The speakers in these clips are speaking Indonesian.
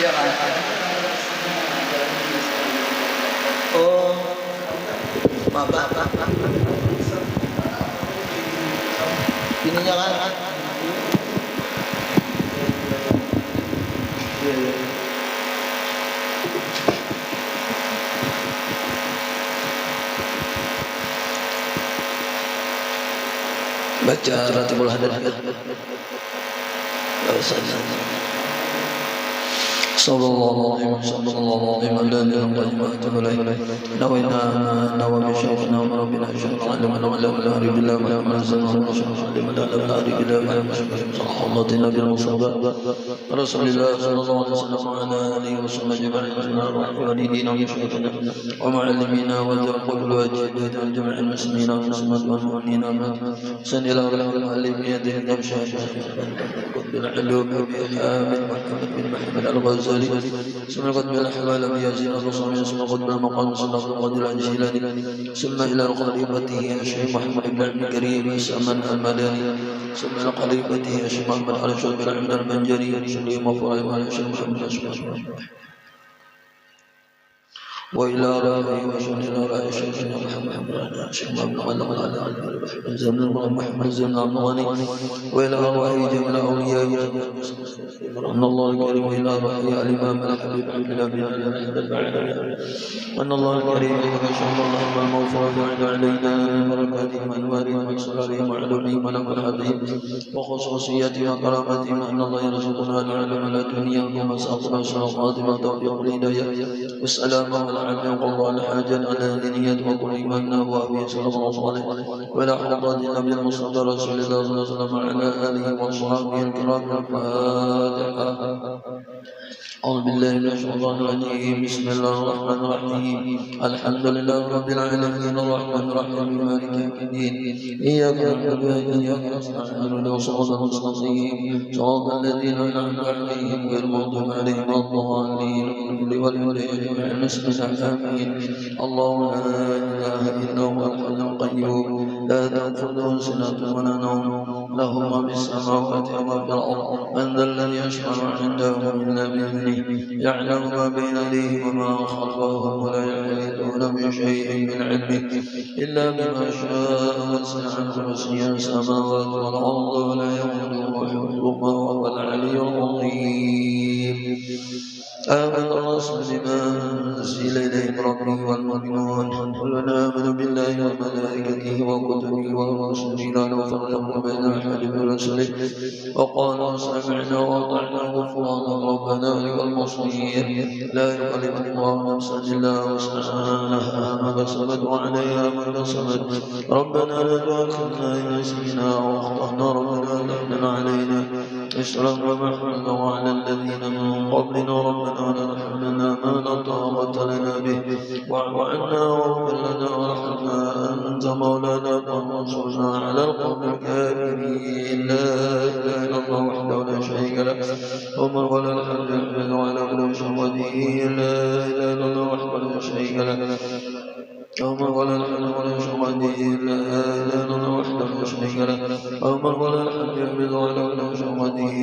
Jangan. Oh, maaf. Ininya kan. Baca Ratibul Hadat. Sallallahu alaihi wasallam nawina nawabi syaikhna wa rabbina syaikhna wa ala billah Muhammad sallallahu alaihi wasallam nabi musabbah rasulillah sallallahu alaihi wasallam ala alihi wasallam jami'an walidina wa shaykhina wa muallimina wa taqabbal wajibina wa jami'al muslimina wa muslimin sanila wa alimiyati nabsha bil ulum bi Muhammad al-Ghazali ثم قدم الأحوال بيازين الرسول ثم قدم المقام صلى الله عليه وسلم ثم إلى قريبته الشيخ محمد بن عبد الكريم سمن المدني ثم إلى قريبته الشيخ محمد الرشيد بن عبد المنجري سليم وفرائم الشيخ محمد الأسود وإلى رأي وشهد رأي شيخنا محمد الشيخ محمد زمن محمد زمن الغني وإلى رأي جميع أولياء أن الله الكريم وإلى رأي الإمام الحبيب عبد الله بن أن الله الكريم وشهد الله المغفرة وعد علينا بركاتهم أنوارهم وأسرارهم وعلومهم ونفحاتهم وخصوصياتهم وكراماتهم أن الله يرزقنا العلم لا دنيا ومساقنا وصلاقاتنا وتوفيق الهداية والسلامة والعافية وقضاء الحاجة على دينية وكل إيماننا وأبي صلى الله عليه وعلى حضرات النبي المصطفى رسول الله صلى الله عليه وسلم وعلى آله وصحبه الكرام الفاتحة. أعوذ بالله من الشيطان الرجيم بسم الله الرحمن الرحيم الحمد لله رب العالمين الرحمن الرحيم مالك يوم الدين إياك نعبد وإياك نستعين اهدنا الصراط المستقيم صراط الذين أنعمت عليهم غير المغضوب عليهم ولا الضالين والوالدين آمين. الله لا إله إلا هو الحي القيوم لا تأخذه سنة ولا نوم له ما في السماوات وما في الأرض من ذا الذي يشفع عنده إلا بإذنه يعلم ما بين يديه وما خلفهم ولا يحيطون بشيء من علمه إلا بما شاء وسع كرسيه السماوات والأرض ولا يؤوده حفظهما وهو العلي العظيم. آمن الرسول بما أنزل إليه من ربه والمؤمنون كلنا آمن بالله وملائكته وكتبه ورسله لا نفرق بين أحد من رسله وقالوا سمعنا وأطعنا غفرانك ربنا إليك المصير لا يكلف الله نفسا إلا وسعها ما كسبت وعليها ما كسبت ربنا لا تؤاخذنا إن نسينا أو أخطأنا ربنا لا تحمل علينا إسرا كما حملنا على الذين من قبلنا ربنا ولا تحملنا ما لا طاقة لنا به واعف عنا واغفر لنا وارحمنا أنت مولانا فانصرنا على القوم الكافرين. لا إله إلا الله وحده لا شريك له ومن ولا الحمد لله وعلى كل شهوته. لا إله إلا الله وحده لا شريك له ومن ولا الحمد ولا شهوته. لا إله إلا الله وحده لا شريك له ومن ولا الحمد ولا كل شهوته.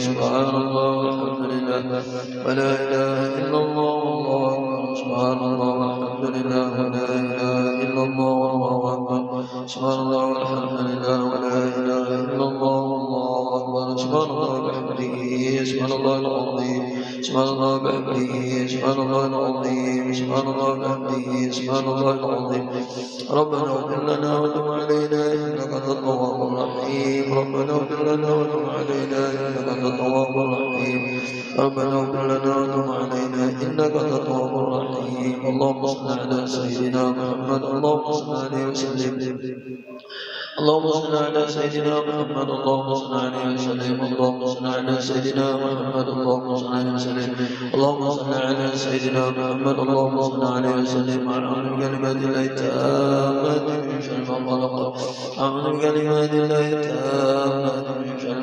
سبحان الله والحمد لله ولا إله إلا الله والله أكبر. سبحان الله والحمد لله ولا إله إلا الله والله أكبر. سبحان الله والحمد لله ولا إله إلا الله والله أكبر. سبحان الله وبحمده سبحان الله العظيم سبحان الله وبحمده سبحان الله العظيم سبحان الله وبحمده سبحان الله العظيم. ربنا اغفر لنا وتب علينا إنك أنت التواب الرحيم. ربنا اغفر لنا وتب علينا إنك أنت التواب الرحيم. ربنا اغفر لنا وتب علينا إنك أنت التواب الرحيم. اللهم صل على سيدنا محمد اللهم صل عليه وسلم اللهم صل على سيدنا محمد اللهم صل عليه وسلم اللهم صل على سيدنا محمد اللهم صل عليه وسلم اللهم صل على سيدنا محمد اللهم صل عليه وسلم. أعوذ بكلمات الله التامات من شر ما خلق أعوذ بكلمات الله التامات من شر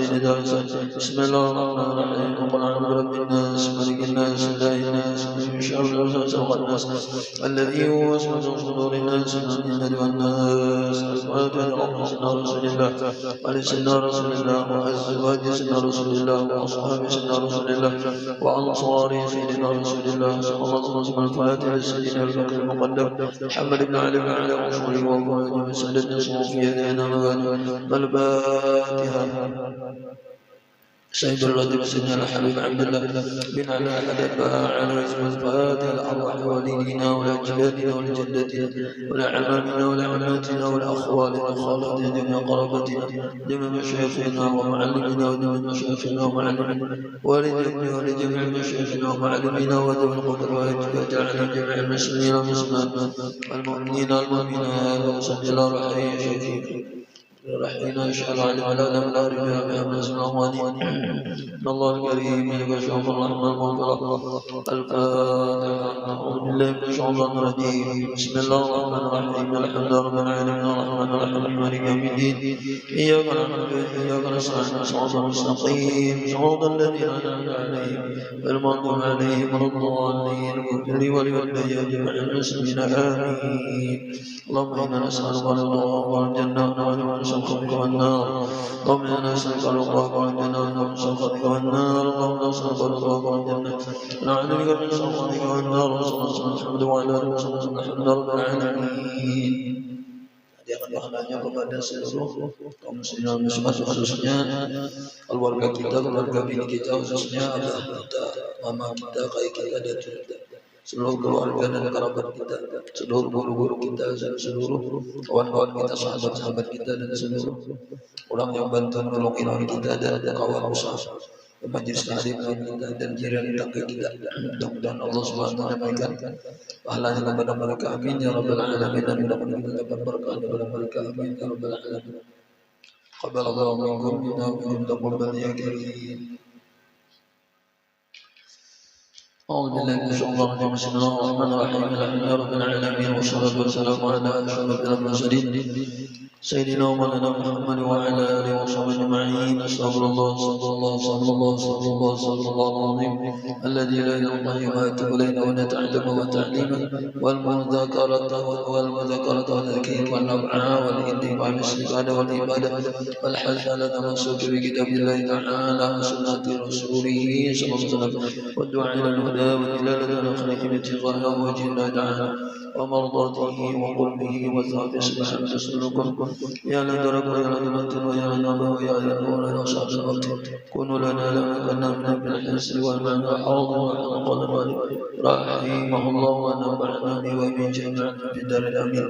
المرسلين بسم الله الرحمن الرحيم قل أعوذ برب الناس ملك الناس إله الناس من شر الوسواس الخناس الذي يوسوس في صدور الناس من الجنة والناس الفاتحة سيدنا رسول الله على سيدنا رسول الله وأزواج سيدنا رسول الله وأصحاب سيدنا رسول الله وأنصار سيدنا رسول الله صلى الله عليه وسلم الفاتحة سيدنا الفقيه المقدم محمد بن علي بن علي وصحبه وفوائد وسلة صوفية لنا الفاتحة سيد الرجل سيدنا الحبيب عبد الله بن علي على اسم الفاتحة الأرواح والدينا ولأجدادنا ولجدتنا ولأعمامنا ولعماتنا والأخوالنا والخالاتنا جميع قرابتنا جميع مشايخنا ومعلمنا ودمع مشايخنا ومعلمنا والدينا ولجميع مشايخنا ومعلمنا ودمع القدر وجعلنا جميع المسلمين والمسلمات والمؤمنين والمؤمنات وصلى الله عليه وسلم رحينا إن شاء الله علم على ألم لا ربنا بأمنا سنواني الله الكريم لك شوف الرحمن المغفرة الفاتحة أعوذ بالله من الشيطان الرجيم بسم الله الرحمن الرحيم الحمد لله رب العالمين الرحمن الرحيم مالك يوم الدين إياك نعبد وإياك نستعين صراط المستقيم صراط الذين أنعمت عليهم غير المغضوب عليهم ولا الضالين اغفر لي ولوالدي جميع المسلمين آمين اللهم إنا نسألك الرضا والجنة ونعوذ سخطك والنار اللهم إنا نسألك رضاك والجنة ونعوذ سخطك والنار اللهم نسألك رضاك والجنة ونعوذ بك من سخطك والنار وصلى الله على محمد وعلى آله وصحبه الحمد لله رب العالمين. Hadiahnya kepada seluruh kaum muslimin muslimat khususnya keluarga kita, keluarga bini kita, khususnya abah kita, mama kita, kakak kita, dan seluruh keluarga dan kerabat kita, seluruh guru-guru kita, seluruh kawan-kawan kita, sahabat-sahabat kita, dan seluruh orang yang bantu menolong kita dan kawan usaha majelis taklim kita dan jiran tangga kita. Mudah-mudahan Allah Subhanahu wa taala memberikan pahalanya kepada mereka. Amin ya rabbal alamin. Dan mudah-mudahan kita dapat berkah kepada mereka. Amin ya rabbal alamin. Qabbalallahu minkum innahu taqabbal ya karim. أعوذ بالله من الشيطان الرجيم بسم الله الرحمن الرحيم الحمد لله رب العالمين والصلاة والسلام على أشرف المرسلين سيدنا ومولانا محمد وعلى آله وصحبه أجمعين. أستغفر الله صلى الله العظيم الذي لا إله إلا هو يتوب إلينا ونتعلم وتعليما والمذاكرة والذكر والنبع والإذن والاستفادة والعبادة والحث على تمسك بكتاب الله تعالى وسنة رسوله صلى الله عليه وسلم والدعاء إلى الهدى والدلالة على خير ابتغاء وجه الله تعالى ومرضاته وقربه وثواب سبحانه تسلكم يا لدرك ويا لدرك ويا لنبى ويا لنور يا صاحب الوقت كونوا لنا لنا من بالحس والمعنى حاضر وحق رحمه الله ونفعنا به ومن جميع في دار الأمين.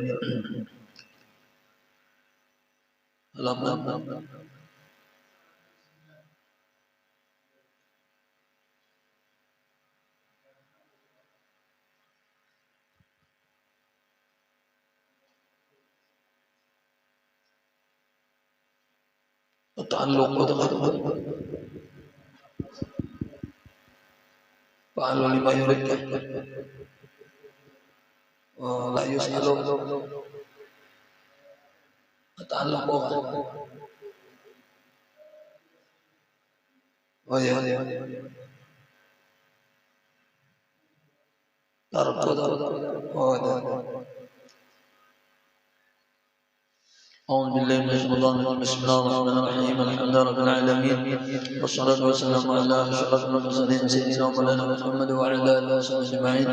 تعلق فعل لما يريد لا يسأل تعلق أعوذ بالله من الشيطان الرجيم بسم الله الرحمن الرحيم الحمد لله رب العالمين والصلاة والسلام على أشرف المرسلين سيدنا ومولانا محمد وعلى آله وصحبه أجمعين.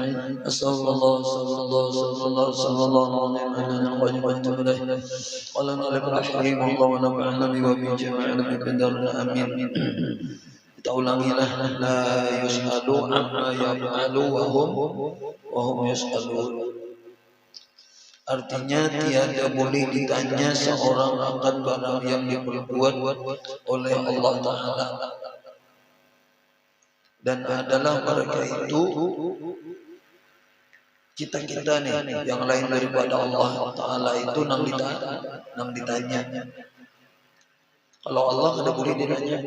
أستغفر الله العظيم الذي القيم وأتوب إليه. قال الملك الرحيم الله ونفعنا به وبه جميعا من دار آمين. Kita ulangilah la yus'alu amma yaf'alu wa hum yus'alun. Artinya tiada boleh ditanya seorang akan barang yang diperbuat oleh Allah Ta'ala. Dan adalah mereka itu kita nih yang lain daripada Allah Ta'ala itu nang ditanya. Kalau Allah ada boleh ditanya.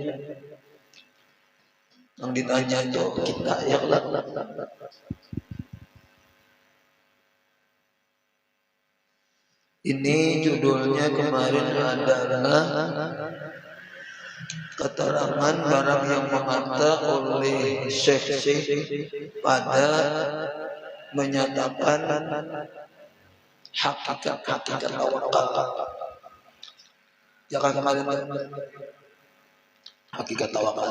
Nang ditanya itu kita yang Ini judulnya kemarin adalah keterangan barang yang mengata oleh Syekh pada menyatakan hakikat tawakal. Jangan kemarin hakikat tawakal.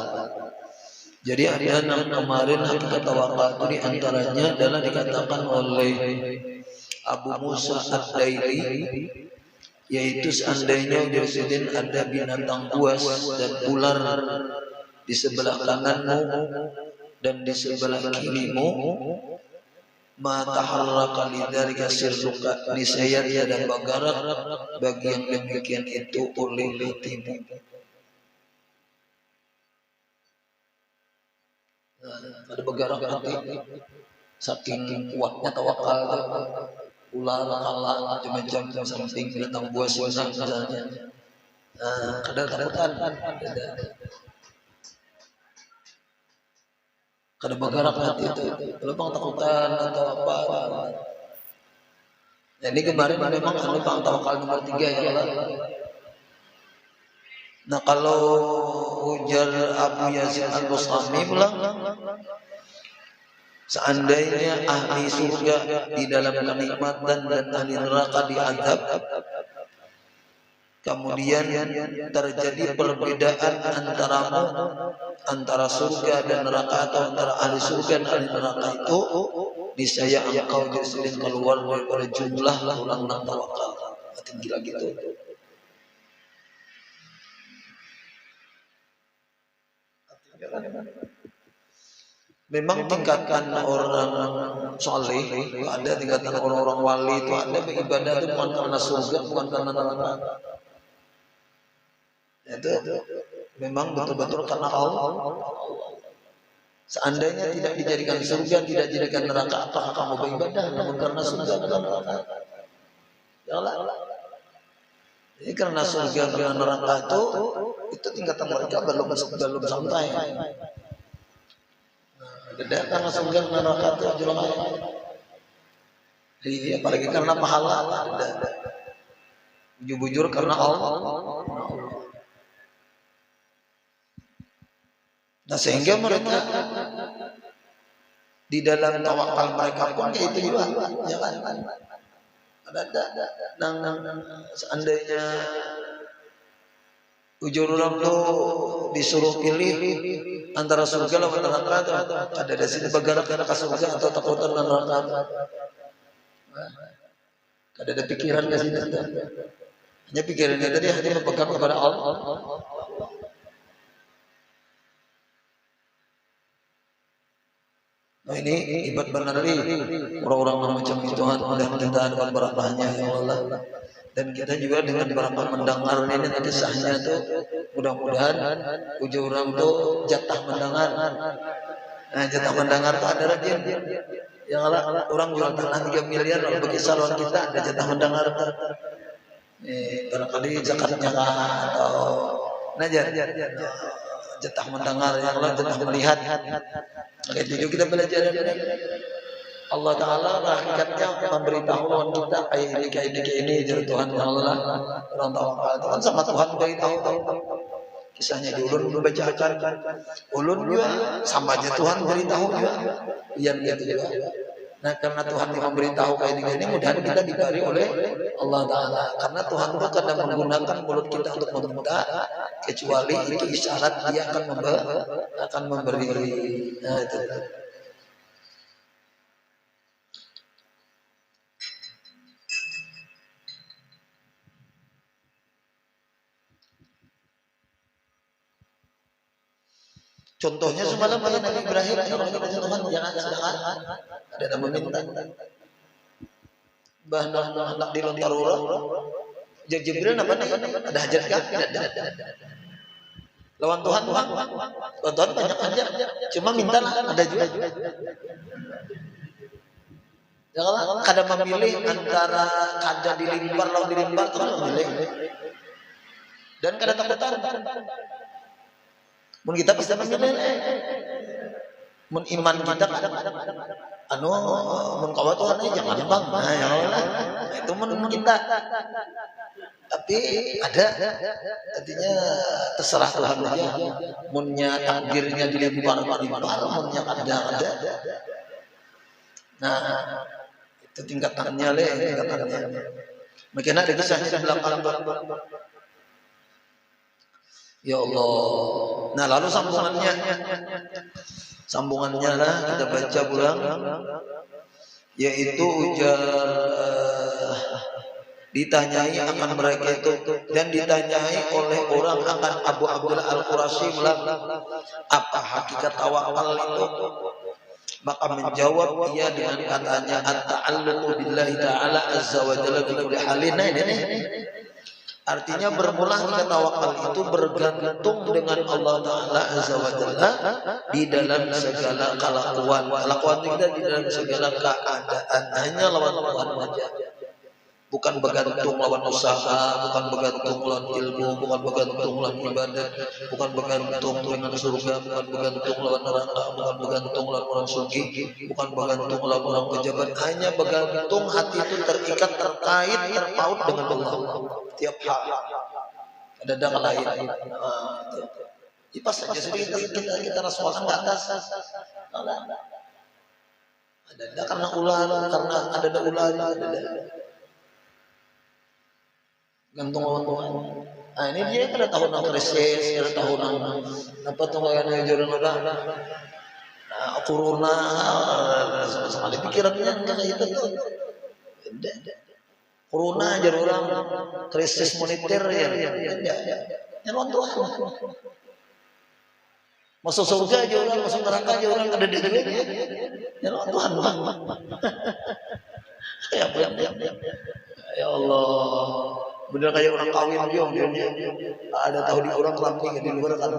Jadi ada yang kemarin hakikat tawakal itu diantaranya adalah dikatakan oleh Abu Musa Ad-Daili, yaitu seandainya Udin ada binatang buas dan ular di sebelah kananmu dan di sebelah kirimu, mata harraka lidzalika sirruka, niscaya tiada bergerak bagi yang demikian itu oleh hatimu. Ada bergerak hati, saking kuatnya tawakal. Ular, kala, macam-macam samping binatang buas misalnya. Kadang takutan, kadang bergerak hati itu, kalau takutan atau apa. Jadi kemarin memang ada tawakal nomor 3 ya. Nah kalau ujar Abu Yazid Al-Bustami pula, seandainya ahli surga di dalam kenikmatan dan ahli neraka diazab, kemudian terjadi perbedaan antara surga dan neraka atau antara ahli surga dan ahli neraka itu, niscaya engkau jadi keluar daripada jumlah ulang tawakal. Hati gila gitu. Memang tingkatan orang soleh ada, tingkatan orang-orang wali itu ada, beribadah itu bukan karena surga, bukan karena neraka. Itu memang betul-betul karena Allah. Seandainya tidak dijadikan surga, tidak dijadikan neraka, apakah kamu beribadah? Namun karena surga dan neraka. Janganlah. Jadi karena surga dan neraka itu tingkatan mereka belum sampai. Beda karena surga dan neraka itu jualan. Jadi apalagi karena pahala, bujur karena Allah. Nah sehingga mereka di dalam tawakal mereka pun kayak itu juga, ya kan? Seandainya ujur orang tuh disuruh pilih antara surga lawan neraka, ada di sini bergerak ke surga atau takutan neraka. Ada pikiran ke sini. Hanya pikirannya tadi hanya berpegang kepada Allah. Nah ini ibarat benar orang-orang macam itu dan kita dapat berkahnya ya Allah. Dan kita juga dengan berapa mendengar ini kisahnya tuh, mudah-mudahan ujung orang tuh jatah mendengar. Nah jatah mendengar tuh ada lagi. Yang orang jual tanah 3 miliar, kalau bagi salon kita ada jatah mendengar. Barangkali zakatnya atau jatah mendengar, yang lain jatah melihat. Maka itu juga kita belajar dari Allah Ta'ala. Hakikatnya memberitahu lawan kita kayak ini dari Tuhan Allah. Orang tawakal itu kan sama Tuhan beritahu. Kisahnya di ulun bacakan. Ulun juga sama aja Tuhan beritahu juga. Yang gitu juga. Nah karena Tuhan memberitahu kayak ini, mudah-mudahan kita diberi oleh Allah Ta'ala. Karena Tuhan itu kadang menggunakan mulut kita untuk meminta, kecuali itu isyarat dia akan memberi. Nah itu. Contohnya semalam pada Nabi Ibrahim, Tuhan jangan sedangkan ada meminta bahan hendak dilontar orang. Jibril apa ada hajat kah? Lawan Tuhan banyak aja, cuma minta ada juga. Janganlah kadang memilih antara kada dilimbar lawan dilimbar, Tuhan memilih. Dan kada takutan. Mun kita bisa memilih, mun iman kita mun kawa Tuhan aja jangan bang, nah ya Allah, itu mun kita Tapi ada, artinya terserah Tuhan aja. Munnya takdirnya dilimpah, munnya ada. Nah, itu tingkatannya le, tingkatannya. Mungkin ada kisahnya di belakang. Ya Allah. Nah, lalu sambungannya lah kita baca pulang, yaitu ujar ditanyai akan mereka itu, dan ditanyai oleh orang akan Abu Abdullah Al-Qurashi bilang, apa hakikat tawakal itu? Maka menjawab ia dengan katanya, at-ta'alluqu billahi ta'ala azza wa jalla fi kulli halin. Ini artinya bermula tawakal itu bergantung dengan Allah Ta'ala azza wa jalla di dalam segala kelakuan kita, di dalam segala keadaan, hanya lawan Tuhan saja. Bukan bergantung lawan usaha, bukan bergantung lawan ilmu, bukan bergantung lawan ibadah, bukan bergantung dengan surga, bukan bergantung lawan neraka, bukan bergantung lawan orang suci, bukan bergantung lawan orang pejabat. Hanya bergantung, hati itu terikat, terkait, terpaut dengan Allah tiap hal. Ada dalam lain. Pas saja sedikit kita rasakan nggak atas. Ada karena ular, karena ada ular, ada. Gantung lawan Tuhan. Nah ini dia ada tahun krisis, ada tahun apa tuh kayaknya jalan orang. Nah corona, sekali pikirannya kayak itu tuh. Corona aja orang, krisis moneter ya lawan Tuhan. Masuk surga aja orang, masuk neraka aja orang, ada di dunia. Ya lawan Tuhan. Ya Allah. Bener kayak orang kawin dia ada tahu di orang kelamping di luar ada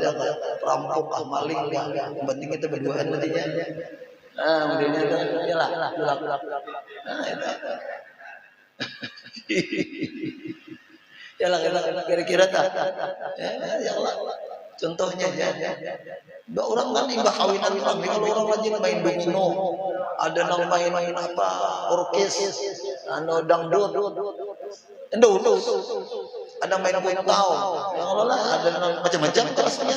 perampok maling yang penting kita berduaan nantinya. Kemudian ya lah. Ya lah kira-kira tak. Ya Allah. Contohnya aja. Orang kan imbah kawinan orang, kalau orang rajin main domino, ada nang main apa, orkes, dangdut, ada main kuitau, ya Allah, ada macam-macam kelasnya,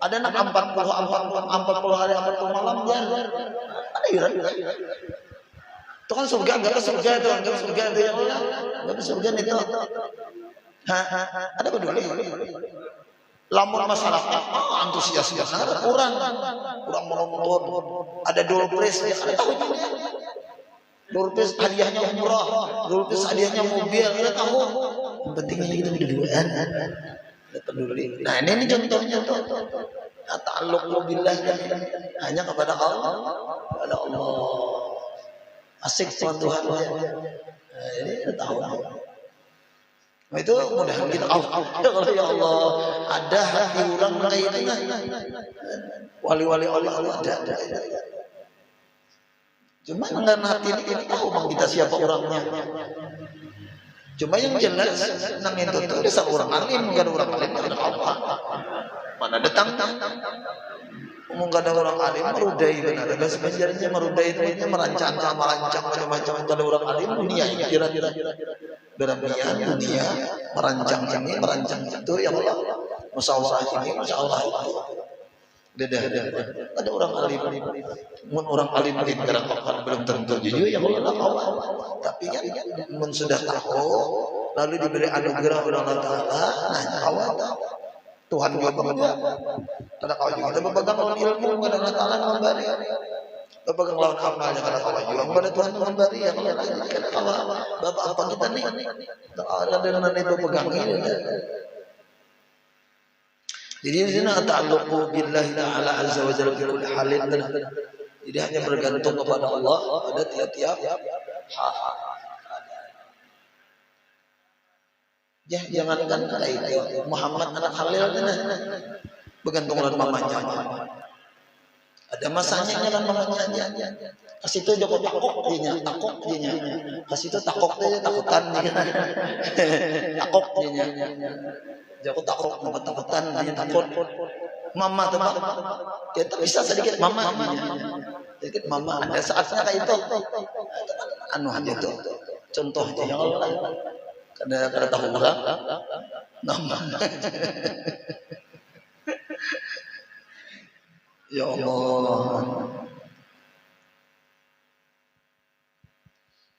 ada nang 40 hari 40 malam jar, ada iran. Itu kan surga, enggak surga itu ya Allah, enggak surga itu. Ada peduli. Lamun masyarakat antusias kurang menonton, ada doorprize ya kan tahu juga. Doorprize hadiahnya murah, doorprize hadiahnya mobil, kita tahu. Yang pentingnya kita berduaan, peduli. Nah ini contohnya tuh. Ta'alluq billah hanya kepada Allah, kepada Allah. Asik Tuhan. Nah, ini kita tahu. Itu mudah-mudahan kita ya Allah, ada hati orang kayak wali-wali Allah ada. Cuma dengan hati ini tahu bang kita siapa orangnya. Cuma yang jelas nang itu tuh ada seorang alim, bukan orang alim ada apa? Mana datang? Ngomong ada orang alim merudai benar. Dan sebenarnya merudai itu merancang macam-macam ada orang alim dunia kira-kira. Beranian dunia merancang itu ya Allah, masya Allah itu ada orang alim orang alim belum tentu jujur ya Allah, tapi kan sudah tahu lalu diberi anugerah oleh Allah Taala. Nah Allah Tuhan juga karena kau juga ada berpegang lawan ilmu karena Allah Taala memberi berpegang lawan amalnya karena Allah juga kepada Tuhan memberi ya Allah. Bapak apa kita nih ada dengan itu pegang ini. Jadi di sini ta'alluqu billahi ta'ala azza wa jalla fi kulli halin. Jadi hanya bergantung kepada Allah pada tiap-tiap hal. Jangankan itu Muhammad anak Khalil bergantung dengan mamanya. Ada masanya dengan mamanya. Kasih itu Joko takok dinya. Kasih itu takok teh takutan takok dinya. Joko takutan dinya takut. Mama tuh kita bisa sedikit mama. Sedikit mama. Ada saatnya kayak itu. Anu aja tuh. Contoh itu yang Allah. Kada tahu urang. Nama. Ya Allah.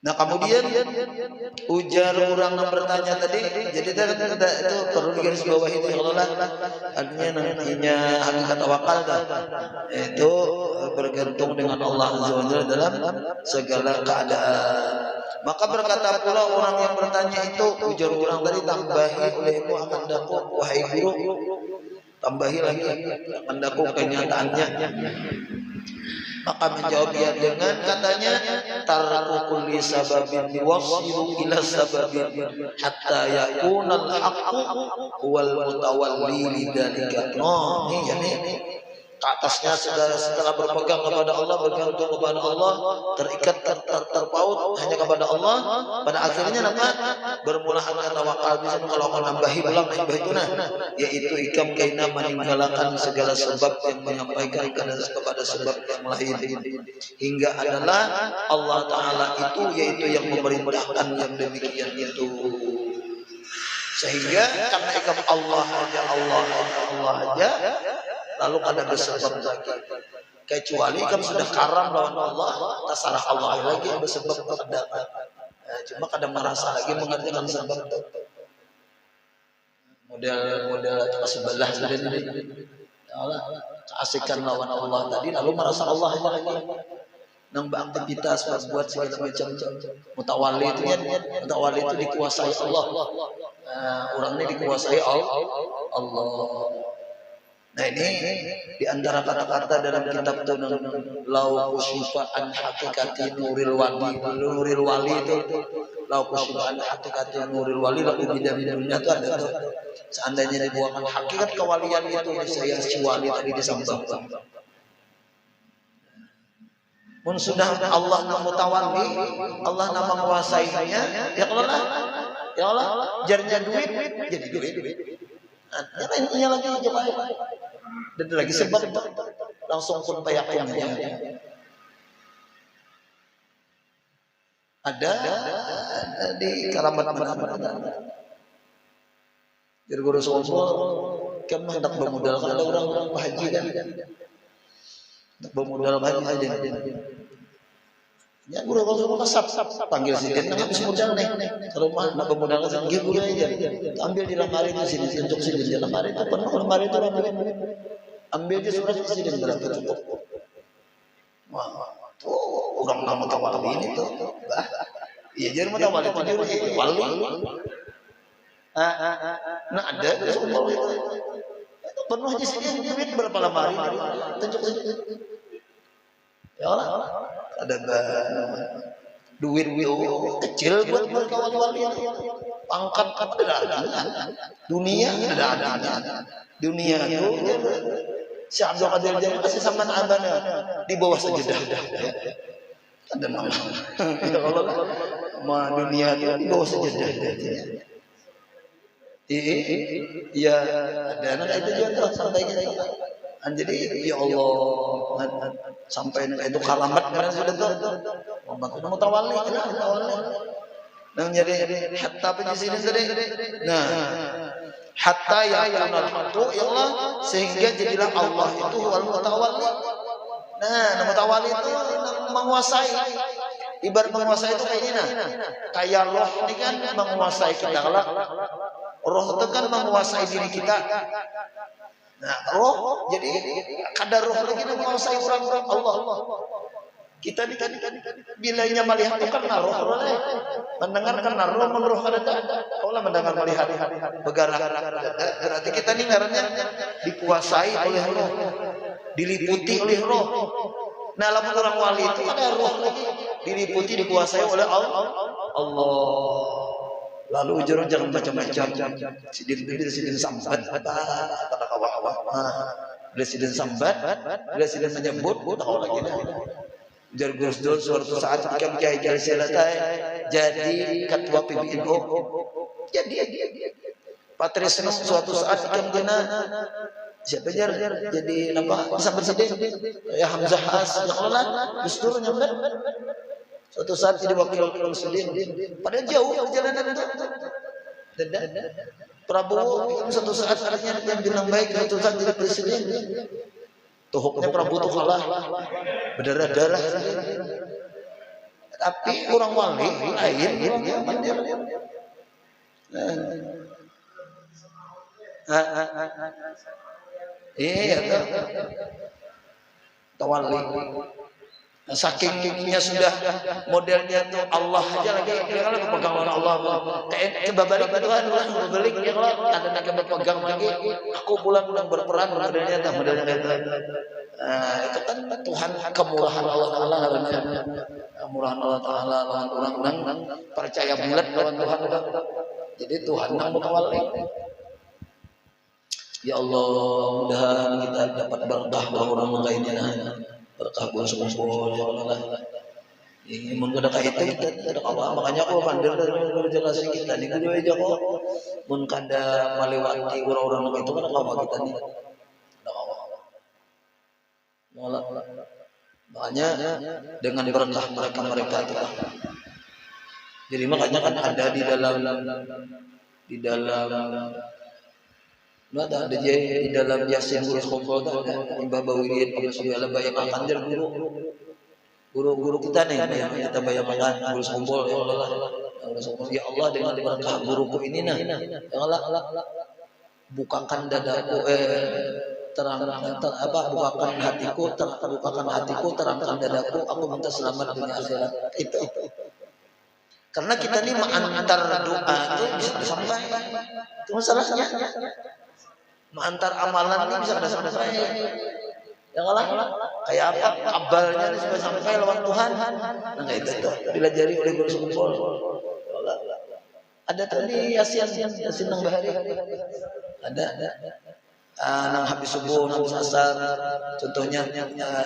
Nah kemudian ujar orang yang bertanya tadi, jadi itu perlu digarisbawahi itu Allah. Artinya nantinya hakikat tawakal itu bergantung dengan Allah Azza wa Jalla dalam segala keadaan. Maka berkata pula orang yang bertanya itu, ujar orang tadi, tambahi olehmu akan daku wahai guru, tambahi lagi akan daku kenyataannya. Maka menjawab dia dengan katanya, tarku kulli sababin yuwassilu ila sababin hatta yakuna al-haqqu wal mutawalli lidzalika. Oh, ini jadi ke atasnya setelah berpegang kepada Allah, bergantung kepada Allah, terikat terpaut hanya kepada Allah, pada akhirnya nama bermula akan tawakal. Bisa kalau akan nambahi ulang nambah itu yaitu ikam kaina meninggalkan segala sebab yang menyampaikan kepada sebab yang lain, hingga adalah Allah Ta'ala itu yaitu yang memerintahkan yang demikian itu. Sehingga karena ikam Allah aja lalu ada bersebab lagi, kecuali kan sudah karam lawan Allah, terserah Allah lagi ada sebab ada. Cuma kadang merasa lagi mengerjakan sebab model sebelah sudah Allah keasikan lawan Allah tadi, lalu merasa Allah lagi nang beraktivitas buat segala macam. Mutawali itu dikuasai Allah. Orang ini dikuasai Allah. Nah ini di antara kata-kata dalam kitab itu lau kusyifa an hakikati nuril wali itu lau kusyifa an hakikati nuril wali lau bidamnya itu ada tuh. Seandainya dibuangkan hakikat kewalian itu saya si wali tadi disambang. Mun sudah Allah mutawalli, Allah nama menguasainya, ya Allah jarnya duit jadi duit. Ini lagi coba. Dan lagi sebab langsung pun payah-payahnya. Ada di keramat jadi guru sombong kan hendak bermodal, kan ada orang haji kan hendak bermodal haji aja. Ya guru kalau kasap panggil sini habis modal nih ke rumah nak bermodal kan guru aja ambil di lemari di sini tunjuk sini di lemari itu penuh, lemari itu ambil aja surat di sini berapa cukup. Wah tuh orang nama tawali ini tuh iya jadi mau tawali itu wali nah ada sombong itu penuh di sini duit berapa lemari tunjuk sini ya Allah ada duit kecil buat kawan wali pangkat ada dunia dunia itu si Abdul Qadir Jailani kasih sampean abana di bawah sajadah ada nama ya Allah ma dunia itu di bawah sajadah iya ada anak itu juga sampaikan jadi ya Allah sampai itu kalamat kan sudah tuh mutawalli nah jadi hatta di sini tadi nah hatta yakunal haqqu ya Allah sehingga jadilah Allah itu wal mutawalli. Nah mutawalli itu menguasai, ibarat menguasai itu kayak ini kayak roh ini kan menguasai kita. Roh itu kan menguasai diri kita. Nah, roh jadi kadar roh lagi menguasai orang-orang Allah. Kita bilanya melihat itu kan roh, mendengar kan roh, menroh kan Allah mendengar melihat bergerak. Berarti kita ini ngarannya dikuasai oleh roh, diliputi oleh roh. Nah, lamun orang wali itu ada roh lagi, diliputi dikuasai oleh Allah. Lalu ujar jangan macam-macam. Sidin sambat, kata kawah-kawah. Presiden sambat, presiden menyebut, tahu lagi dah. Ujar Gus Dur suatu saat ketika Kiai Kiai Selatai jadi ketua PBNU. Jadi Patrisno suatu saat ketika siapa jadi apa? Bisa presiden ya Hamzah Has, ya Allah, Gus Dur nyambat. Suatu saat jadi wakil presiden, padahal jauh perjalanan itu. Prabowo kan suatu saat artinya yang bilang baik suatu saat jadi presiden. Tuhuknya Prabowo tuh kalah berdarah-darah. Tapi orang wali lain iya tawali. Sakingnya sudah modelnya tuh Allah aja lagi kalau pegang Allah kayak kebabalik itu kan berbalik ya kalau ada nak berpegang lagi aku pulang berperan modelnya itu kan Tuhan kemurahan Allah Taala harusnya kemurahan Allah Taala lawan orang percaya bulat lawan Tuhan jadi Tuhan nang mutawalli. Ya Allah mudah kita dapat berkah orang lainnya berkah kumpul ya Allah. Ini mun kada ka itu kita Allah makanya aku pandel dari jelasnya kita di kedua aja kok mun kada melewati orang-orang itu kan apa kita nih. Makanya dengan berkah mereka itu. Jadi makanya kan ada di dalam Yasin Gurus Kumpul Imbah Bawidin segala banyak akan guru kita nih yang kita bayangkan Gurus Kumpul ya Allah ya Allah dengan berkah guruku ini ya Allah bukakan dadaku bukakan hatiku terangkan dadaku aku minta selamat dunia akhirat itu karena kita ini mengantar doa itu bisa sampai itu masalahnya mengantar amalan ini bisa sampai ya Allah kayak apa kabarnya ini sudah sampai lawan Tuhan nah itu dilajari oleh Guru Kumpul ada tadi Yasin nang bahari ada nang habis subuh nang asar contohnya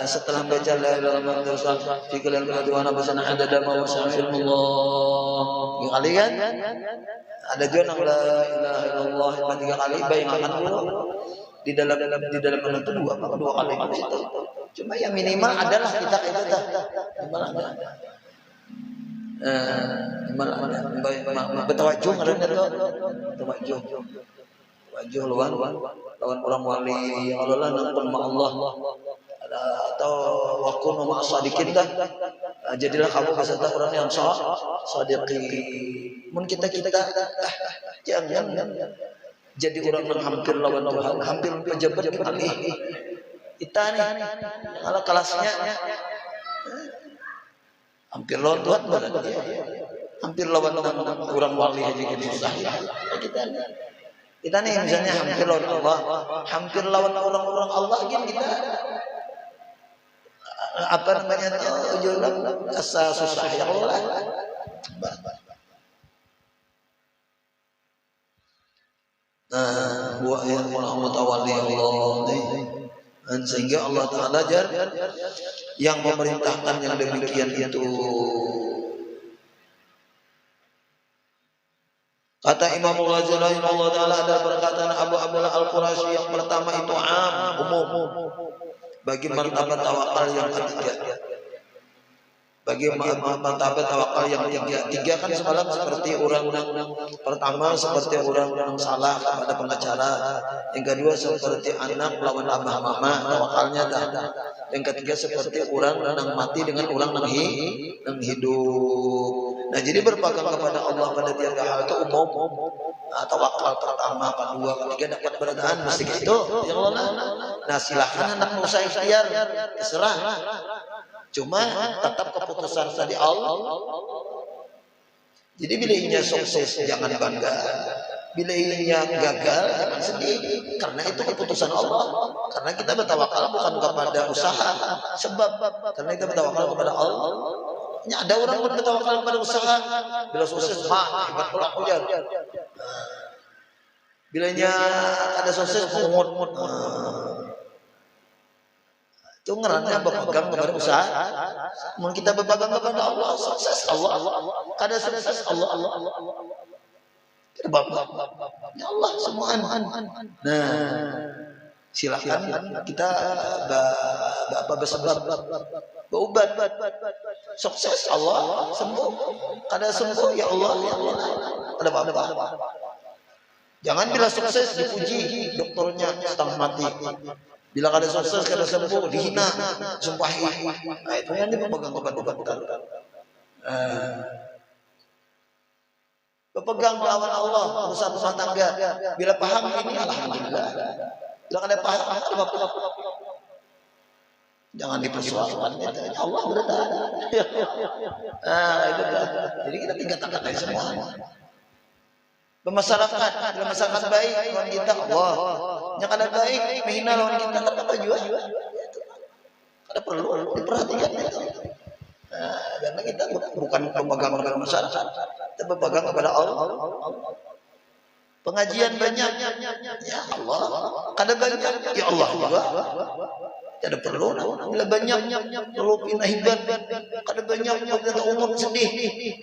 setelah baca la ilaha illallah fi kulli doa nabasana ada dama wa Allah kali kan ada juga nang la ilaha illallah 3 kali bayangkan dulu di dalam itu dua kali itu cuma yang minimal adalah kita itu bertawajuh tawajuh lawan orang wali Allah nampun ma Allah atau wakun ma sadiqin dah jadilah kamu beserta orang yang sadiqin mun kita jangan jadi orang yang hampir lawan Tuhan hampir pejabat kali kita nih kalau kelasnya hampir lawan Tuhan berarti hampir lawan orang wali aja gitu susah kita nih misalnya hampir lawan Allah hampir lawan orang-orang Allah kita apa namanya ujungnya asa susah ya Allah wa ya mutawalli Allah sehingga Allah Ta'ala yang memerintahkan yang demikian itu. Kata Imam Ghazali Allah Ta'ala ada perkataan Abu Abdullah Al-Qurasyi yang pertama itu umum bagi martabat tawakal yang ketiga. Bagi martabat tawakal yang tiga kan semalam seperti orang pertama seperti orang salah kepada pengacara, yang kedua seperti anak melawan abah mama tawakalnya yang ketiga seperti orang yang mati dengan orang yang hidup. Nah jadi berpegang kepada Allah pada tiada hal itu umum. Tawakal pertama, kedua, ketiga dapat beradaan mesti gitu ya Allah. Nah silahkan anak usaha ikhtiar terserah. Cuma tetap keputusan tadi Allah. Jadi bila inya sukses jangan bangga, bila inya gagal jangan sedih, karena itu keputusan Allah. Karena kita bertawakal bukan kepada usaha, sebab karena kita bertawakal kepada Allah. Ada orang bertawakal kepada usaha, bila sukses hebat pula ujar. Bilanya ada sukses mengut. Itu ngerannya berpegang kepada usaha. Mun kita berpegang kepada Allah, sukses Allah. Kada sukses Allah. Ya Allah semua. Nah, silakan kita bersebab berubat. Sukses Allah, sembuh. Kada sembuh ya Allah. Ada apa-apa. Jangan bila sukses dipuji dokternya setengah mati. Bila kada sukses kada sembuh dihina, sumpahi. Nah, itu yang dipegang obat-obatan. Berpegang melawan Allah, urusan rumah tangga. Bila paham ini alhamdulillah. Bila kada paham apa-apa. Jangan dipersoalkan. Allah berada. Itu dah. Jadi kita tingkatkan dari semua. Bermasyarakat, bila masyarakat baik lawan kita Allah. Yang kada baik menghina lawan kita apa juga. Kada perlu diperhatikan itu. Karena kita bukan pemegang kepada masyarakat, kita berpegang kepada Allah. Pengajian banyak, ya Allah. Kada banyak, ya Allah juga. Kada perlu, bila banyak perlu pindah hibat, kada banyak kita umum sedih.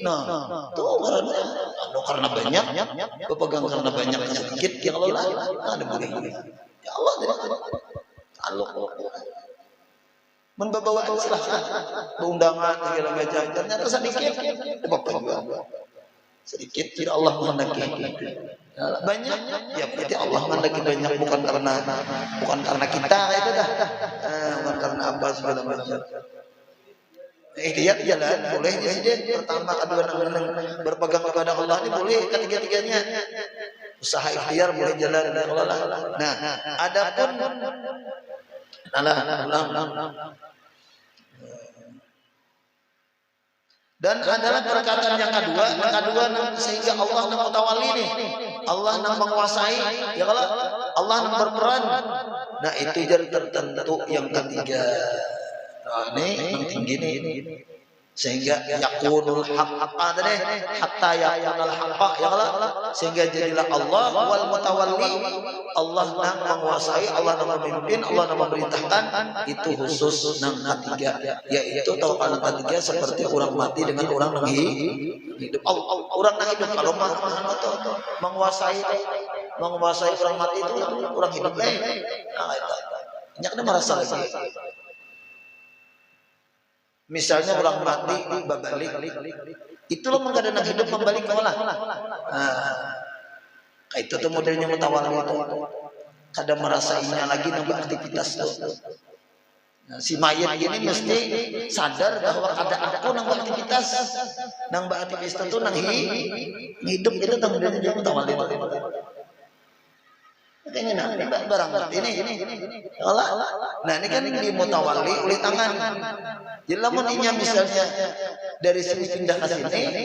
Nah, itu karena banyak, berpegang karena banyak sedikit, ya Allah. Ada boleh, ya Allah. Allah. Membawa silahkan undangan segala macam, ternyata sedikit sedikit tidak Allah menghendaki banyak, ya berarti Allah menghendaki banyak bukan karena kita itu dah, bukan karena apa segala macam. Ikhtiar jalan boleh jadi pertama kedua berpegang kepada Allah ini boleh ketiga-tiganya usaha ikhtiar boleh jalan dengan Allah. Nah, adapun dan adalah perkataan yang kedua sehingga Allah yang mutawali nih, Allah yang menguasai, ya kalau Allah yang berperan. Nah itu jadi tertentu yang ketiga. Nah ini yang tinggi nih, sehingga yakunul haqqa deh, hatta yakunul haqqa, ya kalau sehingga jadilah Allah wal mutawalli, Allah yang menguasai, Allah yang memimpin, Allah yang memerintahkan. Itu khusus yang ketiga, yaitu tawakal ketiga seperti orang mati dengan orang yang hidup. Orang yang hidup kalau menguasai orang mati itu orang hidup lain. Nah itu ini merasa lagi. Misalnya orang mati babalik, itulah menggadang hidup kembali ke Allah. Itu tuh modelnya mutawali itu. Kada merasainya lagi nambah aktivitas tuh. Nah, si mayat ini mesti sadar bahwa ada aku nambah aktivitas itu nang hidup itu tang modelnya mutawali itu. Makanya barang ini. Allah. Nah ini kan di mutawali oleh tangan. Jadi lamun inya misalnya dari sini pindah ke sini,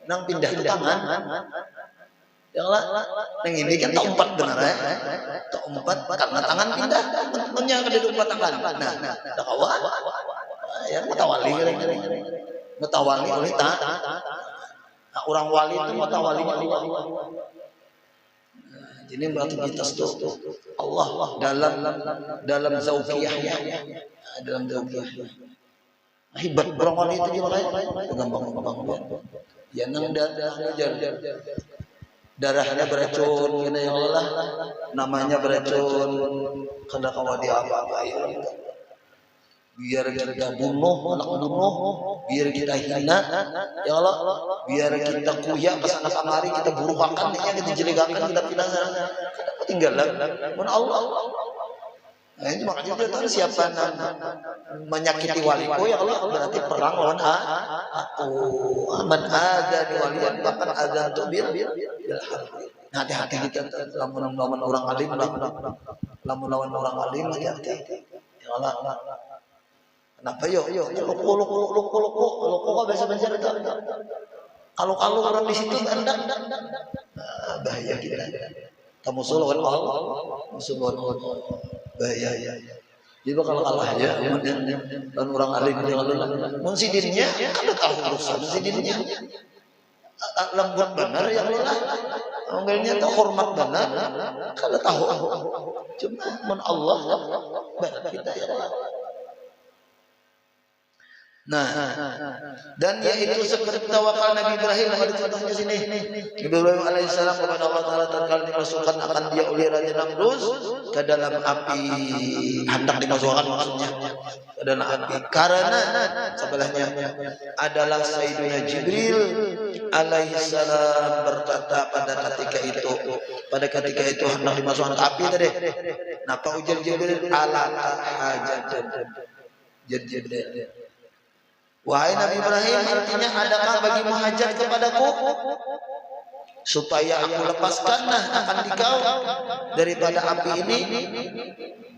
nang pindah ke tangan. Ya Allah, nang ini kan tak umpat benar ya. Tak umpat karena tangan pindah. Punya kada umpat tangan. Nah, dah kawan. Ya mutawali. Mutawali oleh tangan. Nah, orang wali itu mutawalinya Allah. Jadi beraktivitas itu Allah dalam zauqiyahnya, dalam zauqiyah. Hebat orang itu gimana? Gampang. Ya nang darahnya beracun, gini ya Allah, namanya beracun, kena kawadi apa ya. Biar kita bunuh, biar kita hina, ya Allah, biar kita kuyak kesana kemari, kita buru makan, kita jelegakan, kita pindah sana, tinggalan, mun Allah. Nah ini makanya dia tahu siapa menyakiti waliku, ya Allah, berarti perang lawan aku. Man ada di walian bahkan ada tuh bil. Nah hati-hati kita lamun orang alim, lamun lawan orang alim hati-hati. Ya Allah. Kenapa yo kok biasa mencari itu. Kalau orang di situ endak, bahaya kita. Kamu solo kan Allah, musuh Allah, bahaya. Jadi kalau kalah aja, dan orang alim yang Allah, munsidinnya kan tahu urusan munsidinnya. Lembut benar ya Allah, manggilnya tuh hormat benar, kalau tahu. Cuma mun Allah, benar kita ya Allah. Nah, dan yaitu seperti tawakal Nabi Ibrahim ada contohnya sini. Ibrahim alaihissalam kepada Allah Taala tatkala dimasukkan akan dia oleh Raja Namrus ke dalam api, hendak dimasukkan maksudnya ke dalam api karena sebelahnya adalah Sayyidina Jibril alaihissalam berkata pada ketika itu hendak dimasukkan ke api tadi. Nah, Pak ujar Jibril, alaka hajatun. Jibril, wahai Nabi Ibrahim, artinya adakah bagimu hajat kepadaku supaya aku lepaskanlah akan dikau daripada api ini?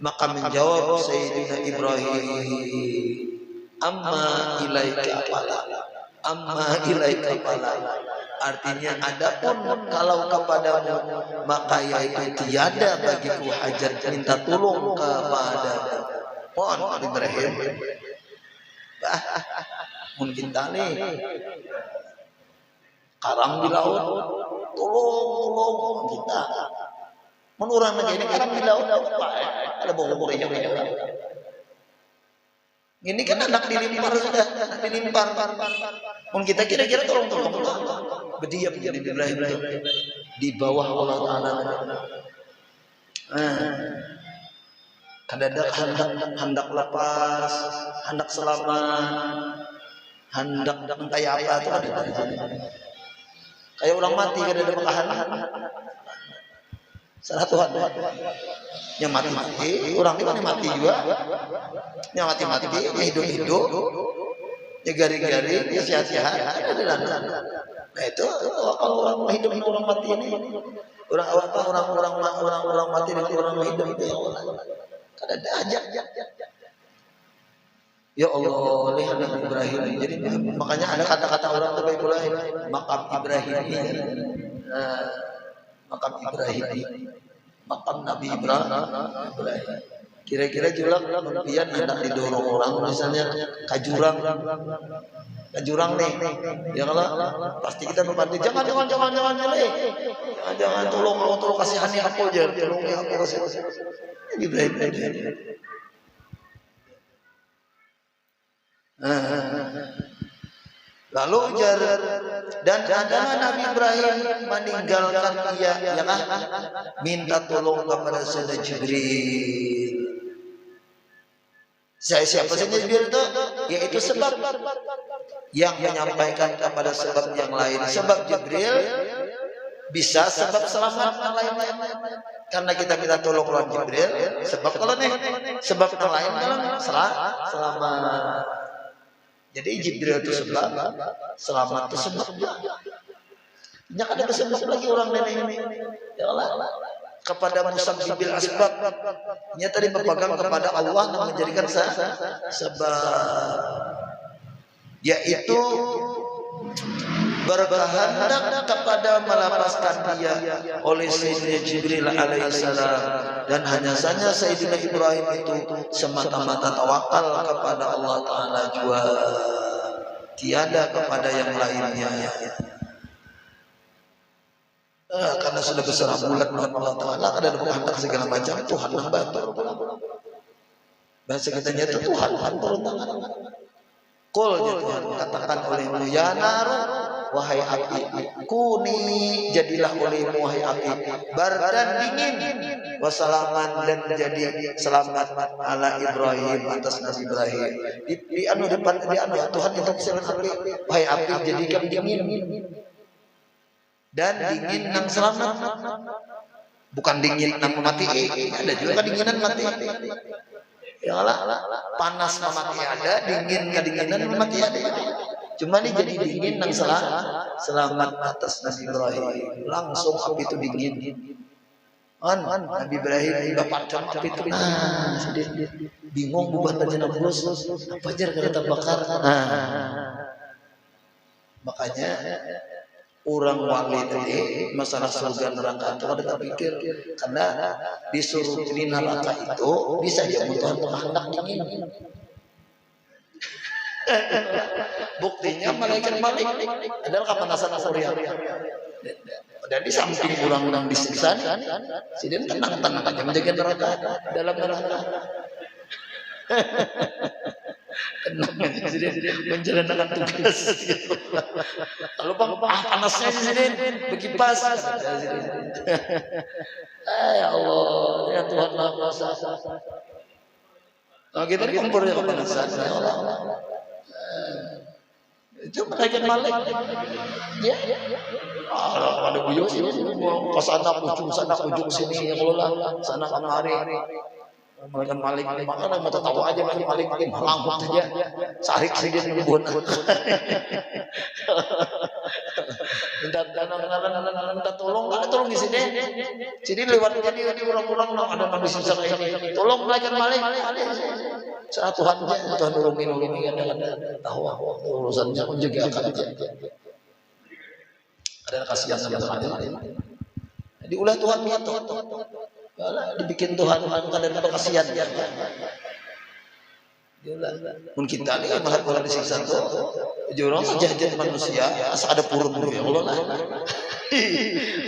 Maka menjawab Sayyidina Ibrahim, amma ilaika fala, amma ilaika fala. Artinya, adapun kalau kepadamu maka yaitu tiada bagiku hajat minta tolong kepadamu. Mohon Nabi Ibrahim, mungkin nih karang di laut, tolong kita. Menurut negeri ini karang di laut, ada bau-bau yang ini kan anak dilimpar sudah, anak dilimpar. Mungkin kita kira-kira tolong. Berdiam jadi Ibrahim itu di bawah Allah Taala. Kadang hendak lepas, hendak selamat, hendak kayak apa itu ada. Kayak orang mati kada ada makahan. Salah Tuhan. Yang mati, orang ini mati juga. Yang mati, yang hidup, yang garing-garing, yang sehat-sehat. Nah itu kalau orang hidup ini orang mati ini, orang mati ini orang hidup itu ya Allah. Kada ada aja. Ya Allah, lihat Nabi Ibrahim. Jadi makanya ada kata-kata orang terbaik pula makam Ibrahim. Makam Ibrahim, makam Nabi Ibrahim. Kira-kira julak kemudian hendak didorong orang, misalnya kajurang nih, ya kalau pasti kita membantu. Jangan tolong kasihani aku aja, tolong aku kasih. Ibrahim. Lalu ujar, dan adalah Nabi Ibrahim meninggalkan dia, ya kan? Minta tolong kepada Sayyidina Jibril. Siapa saja Jibril itu? Yaitu sebab yang menyampaikan kepada sebab yang lain. Sebab Jibril bisa sebab selamat yang lain. Karena kita minta tolong lawan Jibril. Sebab kalau nih, sebab yang lain kalau selamat. Jadi Jibril itu sebab, selamat itu sebab. Jangan ada sebab lagi orang ini. Ya Allah, kepada musabbibil asbab. Nya tadi berpegang kepada Allah dan menjadikan sebab, yaitu berkehendak kepada melepaskan dia oleh Sayyidina Jibril alaihissalam, dan hanya saja Sayyidina Ibrahim itu semata-mata tawakal kepada Allah Ta'ala jua, tiada kepada yang lainnya. Karena sudah besar bulat Allah Ta'ala, ada kehendak segala macam, Tuhan membantu. Bahasa kitanya itu Tuhan turun tangan. Qul Tuhan katakan olehmu, ya naru, wahai api, kuni jadilah olehmu wahai api bardan dingin, wasalaman dan jadi selamat ala Ibrahim atas Nabi Ibrahim. Di depan Tuhan itu silakan wahai api jadikan dingin, dan dingin yang selamat, bukan dingin yang mati. Ada juga kedinginan mati. Ya Allah, panas mati ada, dingin kedinginan mati ada. Cuma ini jadi dingin yang selamat atas Nabi Ibrahim. Langsung api itu dingin. Nabi Ibrahim bapak jam api itu. Bingung buat aja nabus. Apa aja kita bakar. Makanya orang wali tadi masalah surga neraka itu ada terpikir, karena disuruh di neraka itu bisa aja Tuhan hendak dingin. Buktinya malaikat adalah kepanasan Surya. Dan di samping orang-orang disiksa, sidin tenang-tenang aja menjaga neraka dalam neraka. Tenang aja menjalankan tugas. Lalu panasnya sih sidin berkipas. Ya Allah, ya Tuhan Maha Kuasa. Nah, kita kompor ya kepanasan. Ya Allah. Itu malaikat Malik. Ya. Ada buyut sini, ke sana ujung sini, ya Allah, sana kemari. Malaikat Malik, makanya mau tahu aja Malik langkut saja, sarik saja di kebun. Minta tolong di sini. Jadi lewat jadi orang-orang ada nabi sisa ini. Tolong malaikat Malik. Saat Tuhan nolongin kadang-kadang tahu urusannya menjaga akan ada kasihan sama Tuhan. Jadi ulah Tuhan minta dibikin Tuhan kadang kasihan ya. Mun kita ni mahat orang disiksa tu, jorong jahat manusia, asal ada purun ya Allah lah.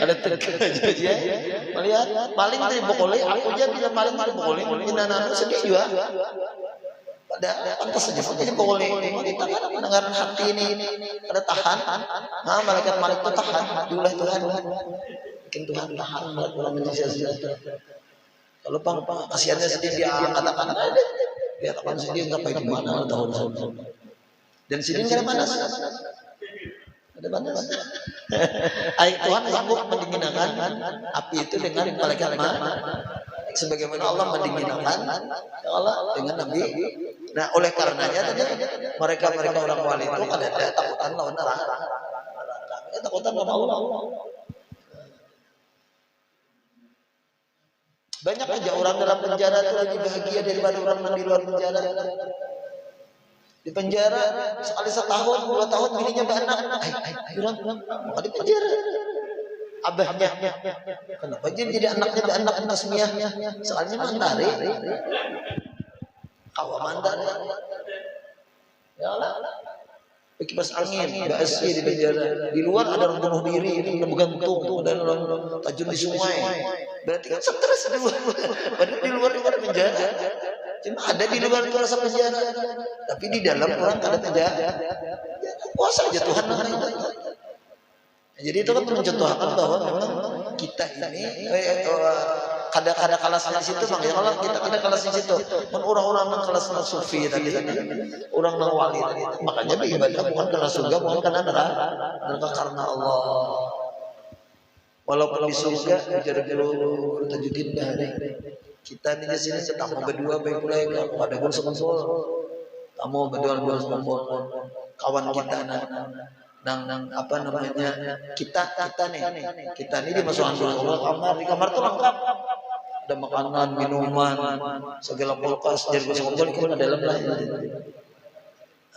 Ada terjadi melihat paling dari bokole, aku aja bilang paling bokole, minana sedih juga. Pada pantas saja jadi bokole. Kita kan mendengar hati ini ada tahan, nah malaikat Malik itu tahan, diulah Tuhan, bikin Tuhan tahan orang manusia. Kalau bang kasihannya sedih dia katakan dia kapan sedih sampai di mana tahun dan sedih nggak ada panas, ada panas. Tuhan sanggup mendinginkan api itu dengan malaikat sebagaimana Allah mendinginkan Allah dengan Nabi. Nah oleh karenanya tadi mereka orang wali itu kan ada takutan lawan neraka, takutan lawan Allah. Banyak aja orang dalam penjara itu lebih bahagia daripada orang di luar penjara. Di penjara sekali setahun, 2 tahun bininya beranak. Maka di penjara. Abahnya. Kenapa jadi anaknya beranak tasmiyah? Soalnya mandari. Kawa mandari. Ya Allah. Kipas angin, BSI di penjara. Di luar ada orang bunuh diri, ini bergantung, ada orang tajun di sungai. Berarti kan stres di luar. Padahal di luar penjara. Cuma ada di luar itu rasa penjara. Tapi di dalam orang ada penjara. Puasa aja Tuhan. Jadi itu kan mencontohkan bahwa memang kita ini kada kalas di situ bang ya, kalau kita kada kalas di situ orang-orang yang kelas sufi tadi orang yang wali tadi, makanya beribadah bukan karena surga, bukan karena neraka karena Allah. Walaupun di surga bicara dulu tajudin dari kita ini di sini tamu berdua baik mulai pada pun sekumpul tamu berdua sekumpul kawan kita nang apa namanya kita nih dimasukkan di kamar tuh lengkap, ada makanan, minuman, segala kulkas, jadi sekumpul kita dalam lah.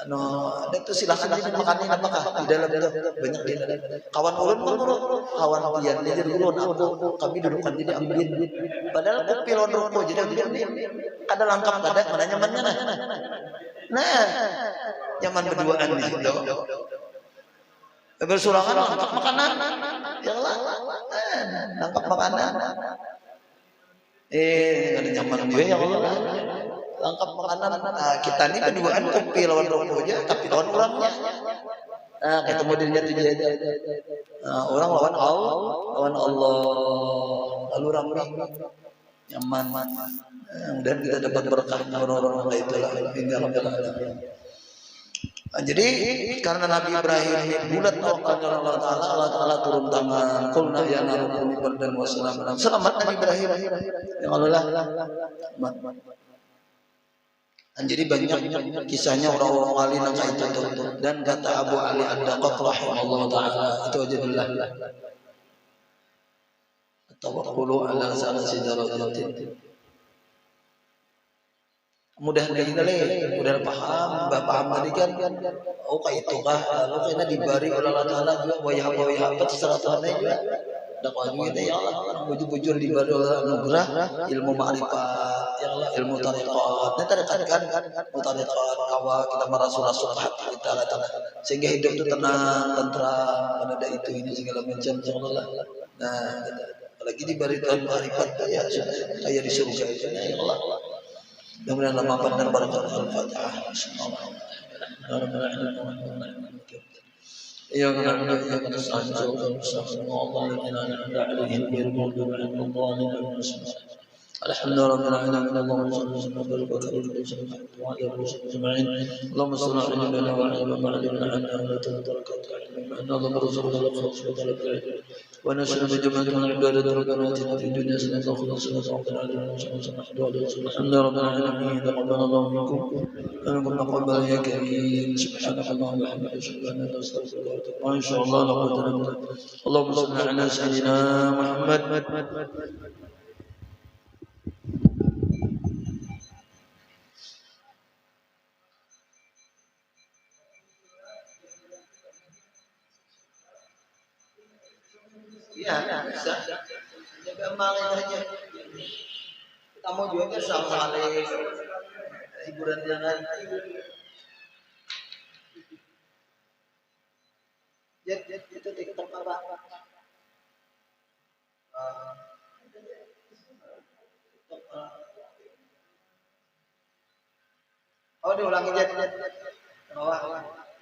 Ada tuh silakan aja makanin apakah di dalam banyak di dalam. Kawan ulun pun kawan pian jadi ulun aku kami dudukkan di ambin. Padahal aku pilon rokok jadi ambin ada lengkap ada mana nyamannya nah nyaman berduaan di situ. Bersurangan lengkap makanan, ya Allah, lengkap makanan. Ada nyaman dia ya Allah. Lengkap makanan. Nah, kita ini berduaan kopi lawan rokok aja, tapi lawan orangnya. Nah, kayak modelnya tuh jadi. Orang lawan Allah, lalu ramai nyaman. Dan kita dapat berkah orang-orang itu lah. Jadi karena Nabi Ibrahim ini bulat tawakalnya Allah Taala turun tangan. Qulna ya narum dan wassalam. Selamat Nabi Ibrahim. Ya Allah. Jadi banyak kisahnya orang-orang wali nang itu dan kata Abu Ali Ad-Daqqaq rahimahullah taala itu aja dulu. Tawakkulu ala salasi darajatin. Mudah-mudahan kita udah paham tadi kan kayak itu kah lalu kena diberi oleh Allah Taala juga wayah terserah Tuhan juga dakwah kita ya Allah bujur diberi oleh anugerah ilmu ma'rifat ya Allah ilmu tariqat nanti kan tariqat awal kita merasul-rasul hati kita sehingga hidup itu tenang tentram ada itu ini segala macam insyaallah. Nah apalagi diberi Tuhan ma'rifat ya kayak di surga itu ya Allah. Mudah-mudahan lama benar barangkali Al-Fatihah. Ya Allah ya kita sanjung Allah lana alaihim bil maghdubi alaihim الحمد لله رب العالمين اللهم صل وسلم وبارك على سيدنا محمد وعلى اله وصحبه اجمعين اللهم صل على نبينا وعلى ما علمنا عنا ولا تدركت علمنا عنا اللهم ارزقنا الخلاص وطلب العلم ونسأل بجملة من عبادة ربنا اتنا في الدنيا سنة وخلصنا وعلى العالمين الحمد لله رب العالمين تقبل الله منكم ومنكم تقبل يا كريم سبحانك اللهم وبحمدك اشهد ان لا اله الا انت استغفرك واتوب اليك ان شاء الله لقد نبدا اللهم صل على سيدنا محمد. Iya, bisa. Ya gampangin aja. Kita mau juga sama hiburan jangan. Itu TikTok apa? Oh, diulangi Jet. Bawah.